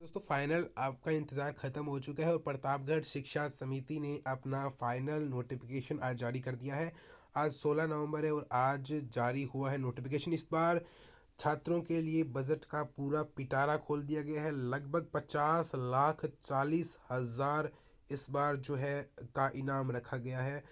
दोस्तों फाइनल आपका इंतज़ार ख़त्म हो चुका है और प्रतापगढ़ शिक्षा समिति ने अपना फाइनल नोटिफिकेशन आज जारी कर दिया है। आज 16 नवंबर है और आज जारी हुआ है नोटिफिकेशन। इस बार छात्रों के लिए बजट का पूरा पिटारा खोल दिया गया है। लगभग 50,40,000 इस बार जो है का इनाम रखा गया है।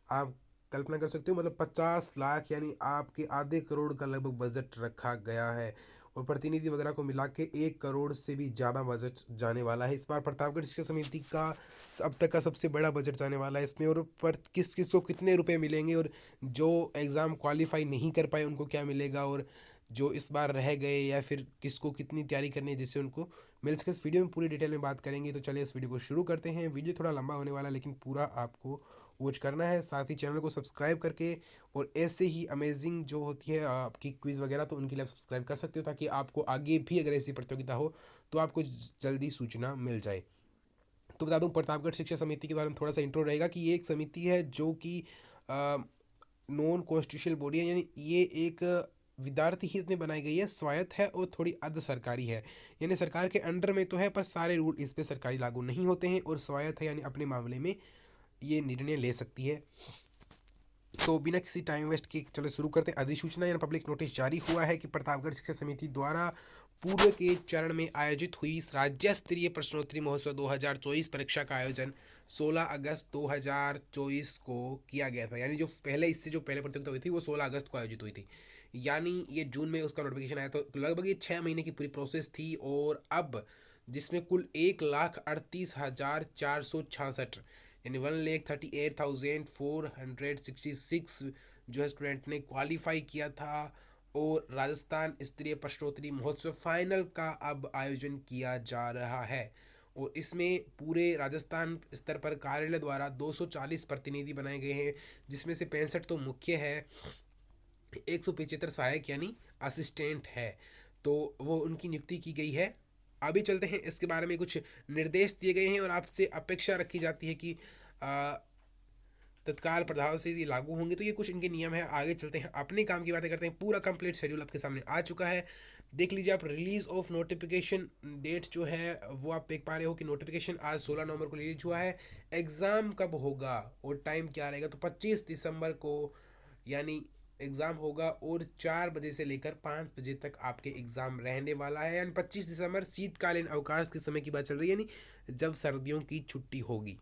आप कल्पना कर सकते हो, मतलब 50 लाख यानी आपके आधे करोड़ का लगभग बजट रखा गया है। और प्रतिनिधि वगैरह को मिला के 1 करोड़ से भी ज़्यादा बजट जाने वाला है इस बार प्रतापगढ़ शिक्षा समिति का। अब तक का सबसे बड़ा बजट जाने वाला है इसमें। और पर किस किस को कितने रुपए मिलेंगे और जो एग्ज़ाम क्वालिफाई नहीं कर पाए उनको क्या मिलेगा, और जो इस बार रह गए या फिर किसको कितनी तैयारी करनी है जिससे उनको मिल सके, इस वीडियो में पूरी डिटेल में बात करेंगे। तो चलिए इस वीडियो को शुरू करते हैं। वीडियो थोड़ा लंबा होने वाला है लेकिन पूरा आपको वॉच करना है, साथ ही चैनल को सब्सक्राइब करके। और ऐसे ही अमेजिंग जो होती है आपकी क्विज़ वगैरह, तो उनके लिए आप सब्सक्राइब कर सकते हो ताकि आपको आगे भी अगर ऐसी प्रतियोगिता हो तो आपको जल्दी सूचना मिल जाए। तो बता दूं प्रतापगढ़ शिक्षा समिति के बारे में थोड़ा सा इंट्रो रहेगा कि ये एक समिति है जो कि नॉन कॉन्स्टिट्यूशनल बॉडी है, यानी ये एक विद्यार्थी हित में बनाई गई है, स्वायत्त है और थोड़ी अर्ध सरकारी है। यानी सरकार के अंडर में तो है पर सारे रूल इस पे सरकारी लागू नहीं होते हैं, और स्वायत्त है यानी अपने मामले में ये निर्णय ले सकती है। तो बिना किसी टाइम वेस्ट के चलो शुरू करते हैं। अधिसूचना यानी पब्लिक नोटिस जारी हुआ है कि प्रतापगढ़ शिक्षा समिति द्वारा पूर्व के चरण में आयोजित हुई राज्य स्तरीय प्रश्नोत्तरी महोत्सव 2024 परीक्षा का आयोजन 16 अगस्त 2024 को किया गया था। यानी जो पहले इससे जो पहले प्रतियोगिता हुई थी वो 16 अगस्त को आयोजित हुई थी, यानी ये जून में उसका नोटिफिकेशन आया। तो लगभग ये 6 महीने की पूरी प्रोसेस थी। और अब जिसमें कुल 1,38,466 यानी 1,38,466 जो है स्टूडेंट ने क्वालिफाई किया था। और राजस्थान स्तरीय प्रश्नोत्तरी महोत्सव फाइनल का अब आयोजन किया जा रहा है। और इसमें पूरे राजस्थान स्तर पर कार्यालय द्वारा 240 प्रतिनिधि बनाए गए हैं, जिसमें से 65 तो मुख्य है, 175 सहायक यानी असिस्टेंट है। तो वो उनकी नियुक्ति की गई है। अभी चलते हैं इसके बारे में कुछ निर्देश दिए गए हैं और आपसे अपेक्षा रखी जाती है कि तत्काल प्रभाव से ये लागू होंगे। तो ये कुछ इनके नियम है। आगे चलते हैं, अपने काम की बातें करते हैं। पूरा कंप्लीट शेड्यूल आपके सामने आ चुका है, देख लीजिए आप। रिलीज ऑफ नोटिफिकेशन डेट जो है वो आप देख पा रहे हो कि नोटिफिकेशन आज 16 नवंबर को रिलीज हुआ है। एग्ज़ाम कब होगा और टाइम क्या रहेगा, तो 25 दिसंबर को यानी एग्ज़ाम होगा। और 4 बजे से लेकर 5 बजे तक आपके एग्ज़ाम रहने वाला है। यानी 25 दिसंबर शीतकालीन अवकाश के समय की बात चल रही है, यानी जब सर्दियों की छुट्टी होगी।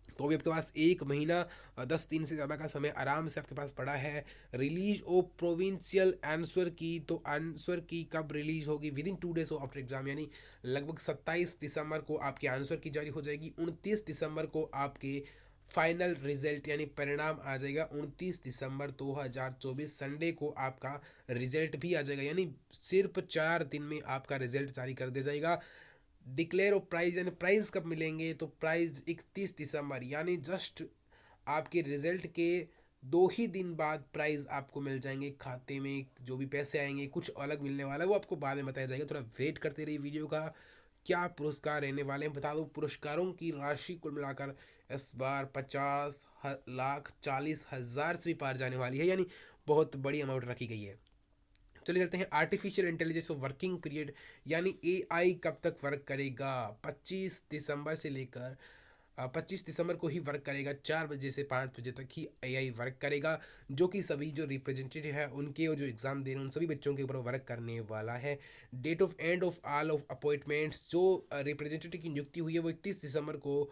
तो अभी आपके पास 1 महीना 10 दिन से ज़्यादा का समय आराम से आपके पास पड़ा है। रिलीज ऑफ प्रोविंशियल आंसर की, तो आंसर की कब रिलीज होगी, with in 2 days after exam, यानी लगभग 27 दिसंबर को आपके आंसर की जारी हो जाएगी। 29 दिसंबर को आपके फाइनल रिजल्ट यानी परिणाम आ जाएगा। 29 दिसंबर 2024 संडे को आपका रिजल्ट भी आ जाएगा, यानी सिर्फ 4 दिन में आपका रिजल्ट जारी कर दिया जाएगा। डिक्लेयर ऑफ प्राइज यानी प्राइज कब मिलेंगे, तो प्राइज 31 दिसंबर यानी जस्ट आपके रिजल्ट के 2 ही दिन बाद प्राइज आपको मिल जाएंगे खाते में। जो भी पैसे आएंगे कुछ अलग मिलने वाला है, वो आपको बाद में बताया जाएगा। थोड़ा वेट करते रहिए वीडियो का। क्या पुरस्कार रहने वाले हैं बता दो। पुरस्कारों की राशि कुल मिलाकर इस बार 50,40,000 से भी पार जाने वाली है, यानी बहुत बड़ी अमाउंट रखी गई है। चलिए चलते हैं आर्टिफिशियल इंटेलिजेंस वर्किंग पीरियड, यानी एआई कब तक वर्क करेगा। 25 दिसंबर से लेकर 25 दिसंबर को ही वर्क करेगा। 4 बजे से 5 बजे तक ही एआई वर्क करेगा, जो कि सभी जो रिप्रेजेंटेटिव है उनके जो एग्जाम दे रहे हैं उन सभी बच्चों के ऊपर वर्क करने वाला है। Date of end of all of appointments, जो रिप्रेजेंटेटिव की नियुक्ति हुई है वो 31 दिसंबर को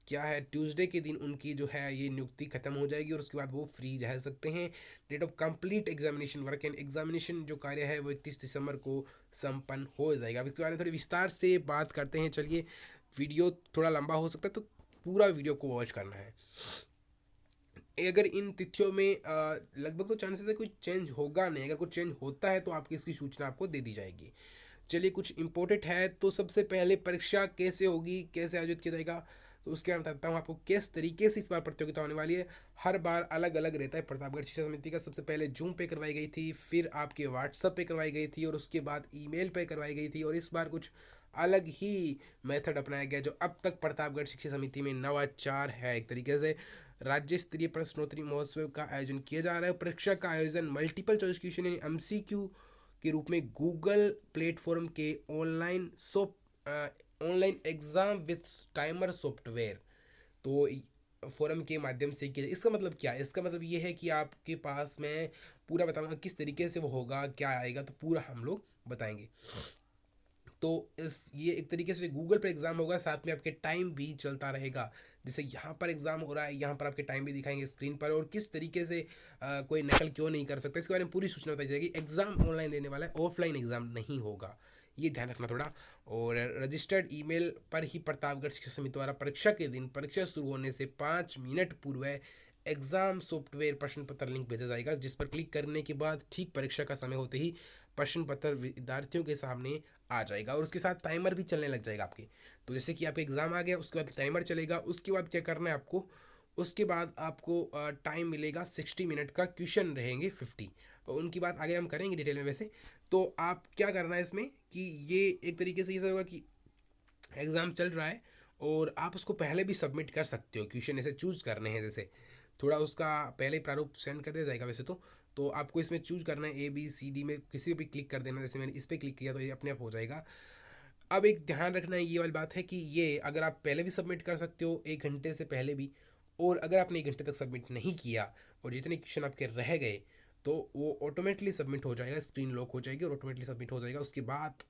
क्या है ट्यूसडे के दिन उनकी जो है ये नियुक्ति खत्म हो जाएगी और उसके बाद वो फ्री रह सकते हैं। Date of complete examination work and examination जो कार्य है वो 31 दिसंबर को संपन्न हो जाएगा। अब इसके बारे में थोड़ी विस्तार से बात करते हैं। चलिए, वीडियो थोड़ा लंबा हो सकता है तो पूरा वीडियो को वॉच करना है। अगर इन तिथियों में लगभग तो चांसेस है कोई चेंज होगा नहीं, अगर कुछ चेंज होता है तो आपकी इसकी सूचना आपको दे दी जाएगी। चलिए, कुछ इंपॉर्टेंट है। तो सबसे पहले परीक्षा कैसे होगी, कैसे आयोजित किया जाएगा, तो उसके बारे में बताता हूँ आपको किस तरीके से इस बार प्रतियोगिता होने वाली है। हर बार अलग अलग रहता है। प्रतापगढ़ शिक्षा समिति का सबसे पहले जूम पे करवाई गई थी, फिर आपके व्हाट्सअप पे करवाई गई थी और उसके बाद ईमेल पे करवाई गई थी। और इस बार कुछ अलग ही मेथड अपनाया गया जो अब तक प्रतापगढ़ शिक्षा समिति में नवाचार है। एक तरीके से राज्य स्तरीय प्रश्नोत्तरी महोत्सव का आयोजन किया जा रहा है। परीक्षा का आयोजन मल्टीपल चॉइस क्वेश्चन यानी एमसीक्यू के रूप में गूगल प्लेटफॉर्म के online online exam with timer software. तो फोरम के माध्यम से किया, इसका मतलब क्या है? इसका मतलब ये है कि आपके पास मैं पूरा बताऊंगा किस तरीके से वो होगा, क्या आएगा, तो पूरा हम लोग बताएंगे। तो इस ये एक तरीके से गूगल पर एग्ज़ाम होगा, साथ में आपके टाइम भी चलता रहेगा। जैसे यहाँ पर एग्ज़ाम हो रहा है, यहाँ पर आपके टाइम भी दिखाएंगे स्क्रीन पर, और किस तरीके से कोई नकल क्यों नहीं कर सकता, इसके बारे में पूरी सूचना बताई जाएगी। एग्ज़ाम ऑनलाइन लेने वाला है, ऑफलाइन एग्ज़ाम नहीं होगा, ये ध्यान रखना थोड़ा। और रजिस्टर्ड ईमेल पर ही प्रतापगढ़ शिक्षा समिति द्वारा परीक्षा के दिन परीक्षा शुरू होने से 5 मिनट पूर्व एग्ज़ाम सॉफ्टवेयर प्रश्न पत्र लिंक भेजा जाएगा, जिस पर क्लिक करने के बाद ठीक परीक्षा का समय होते ही प्रश्न पत्र विद्यार्थियों के सामने आ जाएगा, और उसके साथ टाइमर भी चलने लग जाएगा आपके। तो जैसे कि आपका एग्ज़ाम आ गया, उसके बाद टाइमर चलेगा, उसके बाद क्या करना है आपको, उसके बाद आपको टाइम मिलेगा 60 मिनट का, क्वेश्चन रहेंगे 50। तो उनकी बात आगे हम करेंगे डिटेल में वैसे। तो आप क्या करना है इसमें कि ये एक तरीके से ये होगा कि एग्ज़ाम चल रहा है और आप उसको पहले भी सबमिट कर सकते हो, क्वेश्चन ऐसे चूज़ करने हैं, जैसे थोड़ा उसका पहले प्रारूप सेंड कर दिया जाएगा वैसे तो आपको इसमें चूज़ करना है ABCD में किसी भी क्लिक कर देना। जैसे मैंने इस पर क्लिक किया तो ये अपने आप हो जाएगा। अब एक ध्यान रखना है ये वाली बात है कि ये अगर आप पहले भी सबमिट कर सकते हो 1 घंटे से पहले भी, और अगर आपने 1 घंटे तक सबमिट नहीं किया और जितने क्वेश्चन आपके रह गए तो वो ऑटोमेटिकली सबमिट हो जाएगा, स्क्रीन लॉक हो जाएगी और ऑटोमेटिकली सबमिट हो जाएगा। उसके बाद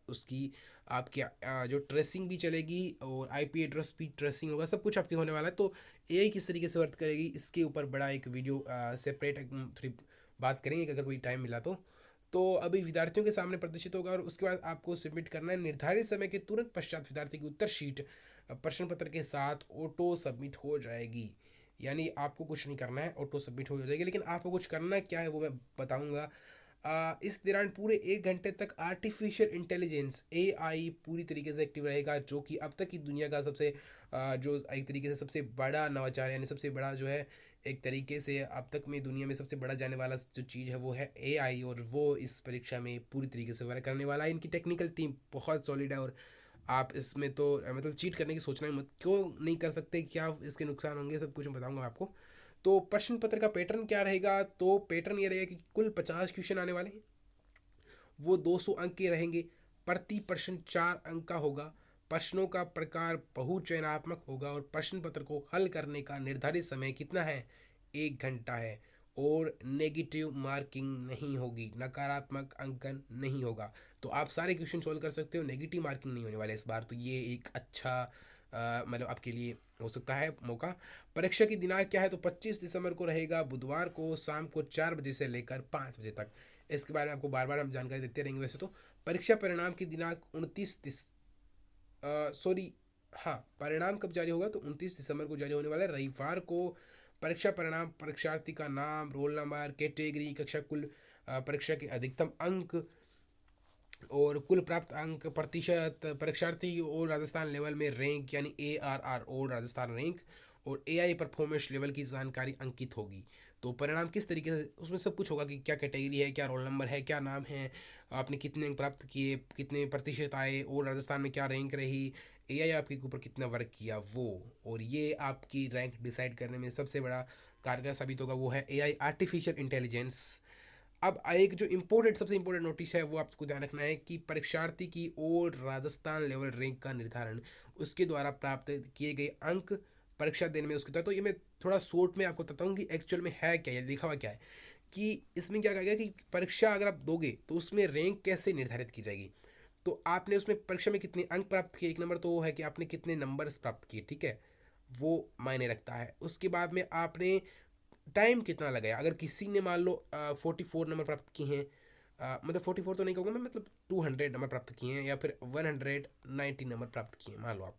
उसकी आपकी जो ट्रेसिंग भी चलेगी और IP एड्रेस भी ट्रेसिंग होगा, सब कुछ आपके होने वाला है। तो AI किस तरीके से वर्क करेगी, इसके ऊपर बड़ा एक वीडियो सेपरेट थोड़ी बात करेंगे अगर कोई टाइम मिला तो अभी विद्यार्थियों के सामने प्रदर्शित होगा, और उसके बाद आपको सबमिट करना है। निर्धारित समय के तुरंत पश्चात विद्यार्थी की उत्तर शीट प्रश्न पत्र के साथ ऑटो सबमिट हो जाएगी। यानी आपको कुछ नहीं करना है, ऑटो सबमिट हो जाएगी, लेकिन आपको कुछ करना क्या है वो मैं बताऊंगा। इस दौरान पूरे 1 घंटे तक आर्टिफिशियल इंटेलिजेंस AI पूरी तरीके से एक्टिव रहेगा, जो कि अब तक की दुनिया का सबसे जो एक तरीके से सबसे बड़ा नवाचार, यानी सबसे बड़ा जो है एक तरीके से अब तक में दुनिया में सबसे बड़ा जाने वाला जो चीज़ है वो है AI, और वो इस परीक्षा में पूरी तरीके से वर्क करने वाला है। इनकी टेक्निकल टीम बहुत सॉलिड है, और आप इसमें तो मतलब चीट करने की सोचना ही मत, क्यों नहीं कर सकते, क्या इसके नुकसान होंगे, सब कुछ मैं बताऊंगा आपको। तो प्रश्न पत्र का पैटर्न क्या रहेगा, तो पैटर्न ये रहेगा कि कुल 50 क्वेश्चन आने वाले हैं, वो 200 अंक के रहेंगे। प्रति प्रश्न 4 अंक का होगा। प्रश्नों का प्रकार बहुचयनात्मक होगा, और प्रश्न पत्र को हल करने का निर्धारित समय कितना है, 1 घंटा है। और नेगेटिव मार्किंग नहीं होगी, नकारात्मक अंकन नहीं होगा। तो आप सारे क्वेश्चन सोल्व कर सकते हो, नेगेटिव मार्किंग नहीं होने वाले इस बार। तो ये एक अच्छा मतलब आपके लिए हो सकता है मौका। परीक्षा की दिनांक क्या है, तो 25 दिसंबर को रहेगा, बुधवार को शाम को 4 बजे से लेकर 5 बजे तक। इसके बारे में आपको बार बार हम जानकारी देते रहेंगे वैसे तो। परीक्षा परिणाम की दिनांक 29 सॉरी, हाँ, परिणाम कब जारी होगा, तो 29 दिसंबर को जारी होने वाला है, रविवार को। परीक्षा परिणाम परीक्षार्थी का नाम, रोल नंबर, कैटेगरी, कक्षा, कुल परीक्षा के अधिकतम अंक और कुल प्राप्त अंक प्रतिशत, परीक्षार्थी और राजस्थान लेवल में रैंक यानी ARR और राजस्थान रैंक, और AI परफॉर्मेंस लेवल की जानकारी अंकित होगी। तो परिणाम किस तरीके से, उसमें सब कुछ होगा कि क्या कैटेगरी है, क्या रोल नंबर है, क्या नाम है, आपने कितने अंक प्राप्त किए, कितने प्रतिशत आए, और राजस्थान में क्या रैंक रही, AI आपके ऊपर कितना वर्क किया वो। और ये आपकी रैंक डिसाइड करने में सबसे बड़ा कारगर साबित होगा, वो है AI आर्टिफिशियल इंटेलिजेंस। अब एक जो इम्पोर्टेंट सबसे इम्पोर्टेंट नोटिस है वो आपको ध्यान रखना है कि परीक्षार्थी की और राजस्थान लेवल रैंक का निर्धारण उसके द्वारा प्राप्त किए गए अंक परीक्षा देने में उसके था। तो ये मैं थोड़ा शॉर्ट में आपको बताता हूँ कि एक्चुअल में है क्या, ये लिखा हुआ क्या है, कि इसमें क्या कहेगा कि परीक्षा अगर आप दोगे तो उसमें रैंक कैसे निर्धारित की जाएगी। तो आपने उसमें परीक्षा में कितने अंक प्राप्त किए, एक नंबर तो वो है कि आपने कितने नंबर्स प्राप्त किए, ठीक है, वो मायने रखता है। उसके बाद में आपने टाइम कितना लगाया, अगर किसी ने मान लो 44 नंबर प्राप्त किए हैं, मतलब 44 तो नहीं कहूँगा मैं, मतलब 200 नंबर प्राप्त किए हैं, या फिर 190 नंबर प्राप्त किए हैं मान लो आप,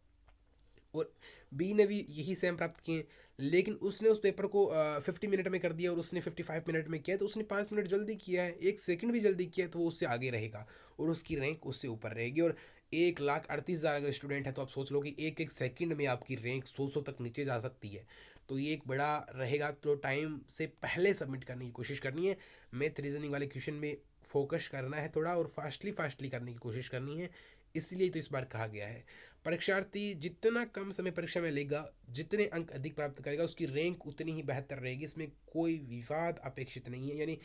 और बी ने भी यही सेम प्राप्त किए, लेकिन उसने उस पेपर को 50 मिनट में कर दिया और उसने 55 मिनट में किया, तो उसने 5 मिनट जल्दी किया है, 1 सेकंड भी जल्दी किया है, तो वो उससे आगे रहेगा और उसकी रैंक उससे ऊपर रहेगी। और 1,38,000 अगर स्टूडेंट है तो आप सोच लो कि एक एक सेकंड में आपकी रैंक 100 तक नीचे जा सकती है। तो ये एक बड़ा रहेगा, तो टाइम से पहले सबमिट करने की कोशिश करनी है। मैथ रीजनिंग वाले क्वेश्चन में फोकस करना है थोड़ा, और फास्टली फास्टली करने की कोशिश करनी है। इसलिए तो इस बार कहा गया है परीक्षार्थी जितना कम समय परीक्षा में लेगा, जितने अंक अधिक प्राप्त करेगा, उसकी रैंक उतनी ही बेहतर रहेगी। इसमें कोई विवाद अपेक्षित नहीं है, यानी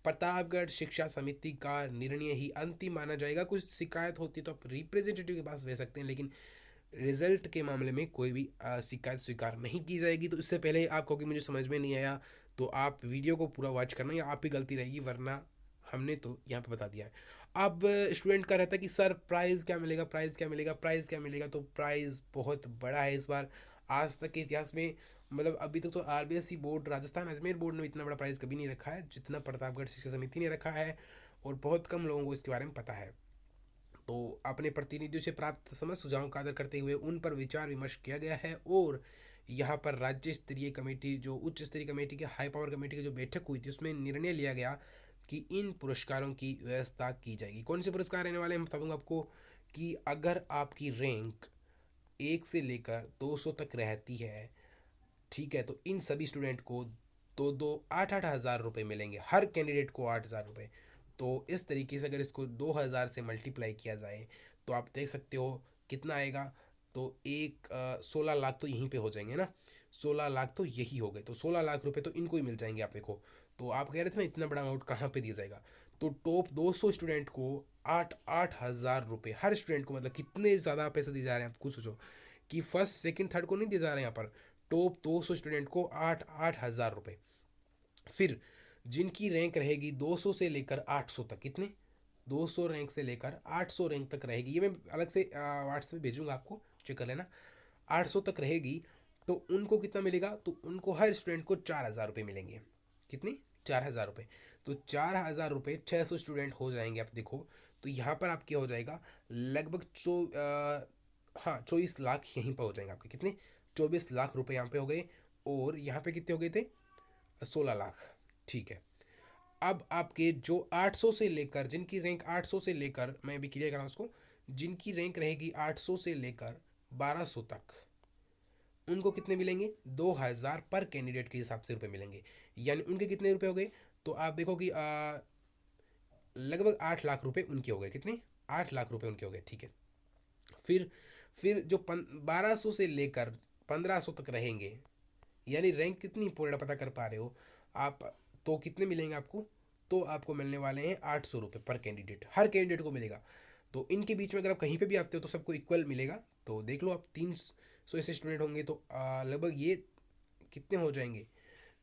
प्रतापगढ़ शिक्षा समिति का निर्णय ही अंतिम माना जाएगा। कुछ शिकायत होती तो आप रिप्रेजेंटेटिव के पास भेज सकते हैं, लेकिन रिजल्ट के मामले में कोई भी शिकायत स्वीकार नहीं की जाएगी। तो इससे पहले आप कहोगे मुझे समझ में नहीं आया, तो आप वीडियो को पूरा वॉच करना, या आप ही गलती रहेगी, वरना हमने तो यहाँ पे बता दिया है। अब स्टूडेंट का रहता है कि सर प्राइज़ क्या मिलेगा, प्राइज़ क्या मिलेगा, प्राइज़ क्या मिलेगा। तो प्राइज़ बहुत बड़ा है इस बार, आज तक के इतिहास में। मतलब अभी तक तो RBSE board, Rajasthan Ajmer board ने इतना बड़ा प्राइज़ कभी नहीं रखा है जितना प्रतापगढ़ शिक्षा समिति ने रखा है, और बहुत कम लोगों को इसके बारे में पता है। तो अपने प्रतिनिधियों से प्राप्त समस्त सुझावों का आदर करते हुए उन पर विचार विमर्श किया गया है, और यहाँ पर राज्य स्तरीय कमेटी, जो उच्च स्तरीय कमेटी की, हाई पावर कमेटी की जो बैठक हुई थी, उसमें निर्णय लिया गया कि इन पुरस्कारों की व्यवस्था की जाएगी। कौन से पुरस्कार रहने वाले हैं बता दूंगा आपको, कि अगर आपकी रैंक 1 से लेकर 200 तक रहती है, ठीक है, तो इन सभी स्टूडेंट को दो दो 8-8 हज़ार रुपये मिलेंगे, हर कैंडिडेट को 8 हज़ार रुपये। तो इस तरीके से अगर इसको 2 हज़ार से मल्टीप्लाई किया जाए तो आप देख सकते हो कितना आएगा। तो 16 लाख तो यहीं पे हो जाएंगे ना, 16 लाख तो यही हो गए, तो 16 लाख रुपए तो इनको ही मिल जाएंगे। आप देखो, तो आप कह रहे थे ना इतना बड़ा अमाउंट कहाँ पे दिया जाएगा, तो टॉप 200 स्टूडेंट को 8-8 हज़ार रुपये हर स्टूडेंट को, मतलब कितने ज़्यादा पैसे दिए जा रहे हैं, आप खुद सोचो कि फर्स्ट सेकंड थर्ड को नहीं दिए जा रहे हैं यहाँ पर, टॉप 200 स्टूडेंट को 8-8 हज़ार रुपये। फिर जिनकी रैंक रहेगी 200 से लेकर 800 तक, कितने, 200 रैंक से लेकर 800 रैंक तक रहेगी, ये मैं अलग से व्हाट्सएप भेजूंगा, आपको चेक कर लेना। 800 तक रहेगी, तो उनको कितना मिलेगा, तो उनको हर स्टूडेंट को 4 हज़ार रुपये मिलेंगे। कितनी, 4 हज़ार रुपये। तो 4 हज़ार रुपये 600 स्टूडेंट हो जाएंगे, आप देखो। तो यहाँ पर आपके हो जाएगा लगभग हाँ 24 लाख यहीं पर हो जाएंगे आपके, कितने, 24 लाख रुपए यहाँ पे हो गए। और यहाँ पे कितने हो गए थे, 16 लाख, ठीक है। अब आपके जो 800 से लेकर, जिनकी रैंक 800 से लेकर, मैं अभी क्लियर कर रहा हूँ उसको, जिनकी रैंक रहेगी 800 से लेकर 1200 तक, उनको कितने मिलेंगे, 2 हज़ार पर कैंडिडेट के हिसाब से रुपए मिलेंगे। यानी उनके कितने रुपए हो गए, तो आप देखो कि लगभग 8 लाख रुपए उनके हो गए, कितने, 8 लाख रुपए उनके हो गए, ठीक है। फिर फिर जो 1200 से लेकर 1500 तक रहेंगे, यानी रैंक कितनी पूरा पता कर पा रहे हो आप, तो कितने मिलेंगे आपको, तो आपको मिलने वाले हैं 800 रुपये पर कैंडिडेट, हर कैंडिडेट को मिलेगा। तो इनके बीच में अगर आप कहीं पे भी आते हो तो सबको इक्वल मिलेगा। तो देख लो आप 300 ऐसे स्टूडेंट होंगे, तो लगभग ये कितने हो जाएंगे,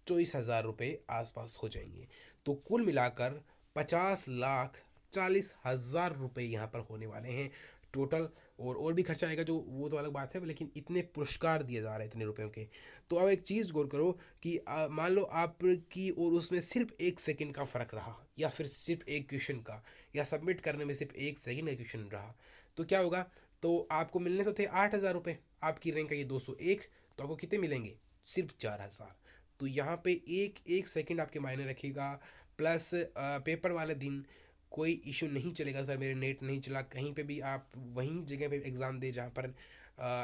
24 हज़ार रुपये आसपास हो जाएंगे। तो कुल मिलाकर 50 लाख 40 हज़ार रुपये यहाँ पर होने वाले हैं टोटल। और भी खर्चा आएगा, जो वो तो अलग बात है, लेकिन इतने पुरस्कार दिए जा रहे हैं इतने रुपयों के। तो अब एक चीज़ गौर करो कि मान लो आपकी और उसमें सिर्फ 1 सेकंड का फ़र्क रहा, या फिर सिर्फ एक क्वेश्चन का, या सबमिट करने में सिर्फ 1 सेकंड का क्वेश्चन रहा, तो क्या होगा, तो आपको मिलने तो थे 8 हज़ार रुपये, आपकी रैंक है ये 201, तो आपको कितने मिलेंगे, सिर्फ 4 हज़ार। तो यहाँ पे एक एक सेकंड आपके मायने रखेगा। प्लस पेपर वाले दिन कोई इशू नहीं चलेगा, सर मेरे नेट नहीं चला, कहीं पे भी आप वहीं जगह पे एग्ज़ाम दे जहाँ पर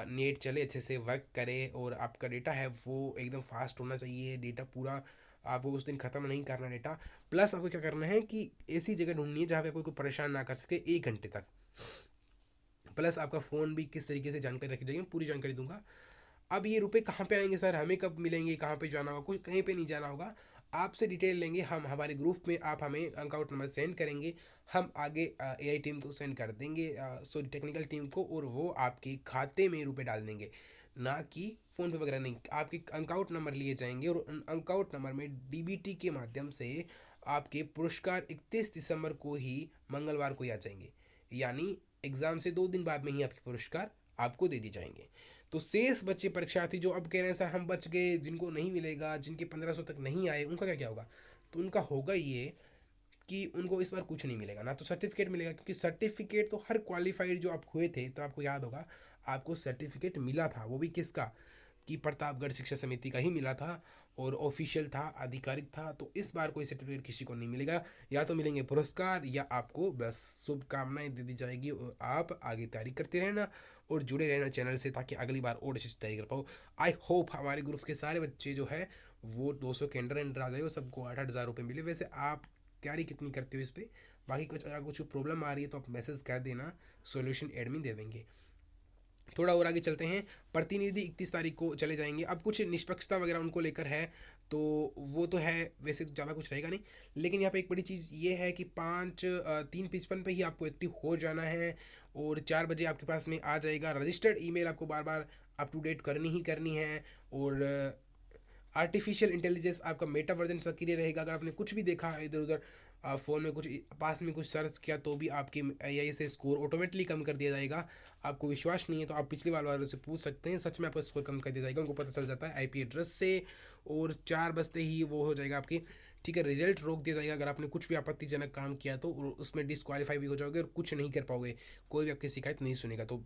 नेट चले, अच्छे से वर्क करे, और आपका डेटा है वो एकदम फास्ट होना चाहिए, डेटा पूरा आपको उस दिन ख़त्म नहीं करना डेटा। प्लस आपको क्या करना है कि ऐसी जगह ढूंढनी है जहाँ पे कोई परेशान ना कर सके 1 घंटे तक। प्लस आपका फ़ोन भी किस तरीके से जानकारी रखी जाएगी, पूरी जानकारी दूंगा। अब ये रुपए कहाँ पे आएंगे सर, हमें कब मिलेंगे, कहाँ पे जाना होगा, कुछ कहीं पे नहीं जाना होगा, आपसे डिटेल लेंगे हम हमारे ग्रुप में, आप हमें अकाउंट नंबर सेंड करेंगे, हम आगे एआई टीम को सेंड कर देंगे, सॉरी टेक्निकल टीम को, और वो आपके खाते में रुपए डाल देंगे, ना कि फ़ोन पे वगैरह नहीं। आपके अकाउंट नंबर लिए जाएंगे, और उन अकाउंट नंबर में डीबीटी के माध्यम से आपके पुरस्कार 31 दिसंबर को ही, मंगलवार को ही आ जाएंगे। यानी एग्ज़ाम से 2 दिन बाद में ही आपके पुरस्कार आपको दे दिए जाएंगे। तो शेष बच्चे परीक्षार्थी जो अब कह रहे हैं सर हम बच गए, जिनको नहीं मिलेगा, जिनके 1500 तक नहीं आए, उनका क्या क्या होगा, तो उनका होगा ये कि उनको इस बार कुछ नहीं मिलेगा, ना तो सर्टिफिकेट मिलेगा, क्योंकि सर्टिफिकेट तो हर क्वालिफाइड जो आप हुए थे, तो आपको याद होगा आपको सर्टिफिकेट मिला था, वो भी किसका, कि प्रतापगढ़ शिक्षा समिति का ही मिला था, और ऑफिशियल था, आधिकारिक था। तो इस बार कोई सर्टिफिकेट किसी को नहीं मिलेगा, या तो मिलेंगे पुरस्कार, या आपको बस शुभकामनाएं दे दी जाएगी, और आप आगे तैयारी करते रहना और जुड़े रहना चैनल से, ताकि अगली बार और अच्छी तैयारी कर पाओ। आई होप हमारे ग्रुप के सारे बच्चे जो है वो 200 के अंडर आ जाए, सबको 8-8 हज़ार रुपये मिले। वैसे आप तैयारी कितनी करते हो इस पर, बाकी कुछ अगर कुछ प्रॉब्लम आ रही है तो आप मैसेज कर देना, सॉल्यूशन एडमिन दे देंगे। थोड़ा और आगे चलते हैं। प्रतिनिधि 31 तारीख को चले जाएंगे। अब कुछ निष्पक्षता वगैरह उनको लेकर है, तो वो तो है, वैसे ज़्यादा कुछ रहेगा नहीं। लेकिन यहाँ पे एक बड़ी चीज़ ये है कि 3:55 पे ही आपको एक्टिव हो जाना है, और 4 बजे आपके पास में आ जाएगा। रजिस्टर्ड ईमेल आपको बार बार अप टू डेट करनी ही करनी है। और आर्टिफिशियल इंटेलिजेंस आपका मेटा वर्जन सक्रिय रहेगा। अगर आपने कुछ भी देखा इधर उधर फ़ोन में कुछ पास में कुछ सर्च किया, तो भी आपके AI से स्कोर ऑटोमेटिकली कम कर दिया जाएगा। आपको विश्वास नहीं है तो आप पिछले वालों से पूछ सकते हैं, सच में आपका स्कोर कम कर दिया जाएगा। उनको पता चल जाता है IP एड्रेस से, और 4 बजते ही वो हो जाएगा आपकी। ठीक है, रिजल्ट रोक दिया जाएगा। अगर आपने कुछ भी आपत्तिजनक काम किया तो उसमें डिस्क्वालीफाई भी हो जाओगे और कुछ नहीं कर पाओगे, कोई भी आपकी शिकायत नहीं सुनेगा। तो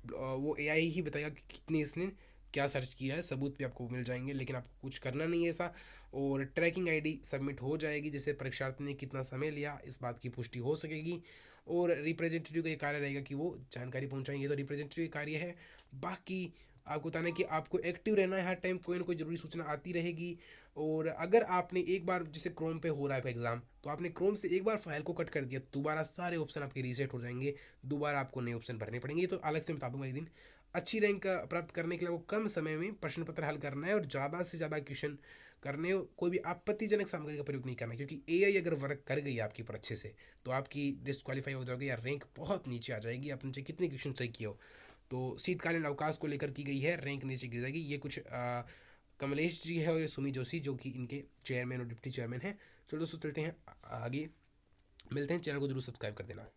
वो AI ही बताएगा कि कितनी इसने क्या सर्च किया है, सबूत भी आपको मिल जाएंगे, लेकिन आपको कुछ करना नहीं है ऐसा। और ट्रैकिंग ID सबमिट हो जाएगी, जिससे परीक्षार्थी ने कितना समय लिया इस बात की पुष्टि हो सकेगी। और रिप्रेजेंटेटिव का ये कार्य रहेगा कि वो जानकारी पहुंचाएंगे, तो रिप्रेजेंटेटिव का कार्य है। बाकी आपको बताना है कि आपको एक्टिव रहना है, हर टाइम कोई ना कोई ज़रूरी सूचना आती रहेगी। और अगर आपने एक बार, जैसे क्रोम पे हो रहा है एग्ज़ाम, तो आपने क्रोम से एक बार फाइल को कट कर दिया, दोबारा सारे ऑप्शन आपके रीसेट हो जाएंगे, दोबारा आपको नए ऑप्शन भरने पड़ेंगे। ये तो अलग से बता दूंगा एक दिन। अच्छी रैंक प्राप्त करने के लिए आपको कम समय में प्रश्न पत्र हल करना है, और ज़्यादा से ज़्यादा क्वेश्चन करने, कोई भी आपत्तिजनक सामग्री का प्रयोग नहीं करना, क्योंकि AI अगर वर्क कर गई आपकी पर अच्छे से, तो आपकी डिस्क्वालीफाई हो जाओगे या रैंक बहुत नीचे आ जाएगी, आपने चाहे कितने क्वेश्चन सही किए हो। तो शीतकालीन अवकाश को लेकर की गई है, रैंक नीचे गिर जाएगी। ये कुछ कमलेश जी है और सुमी जोशी, जो कि इनके चेयरमैन और डिप्टी चेयरमैन हैं। चलो दोस्तों चलते हैं आगे, मिलते हैं। चैनल को जरूर सब्सक्राइब कर देना।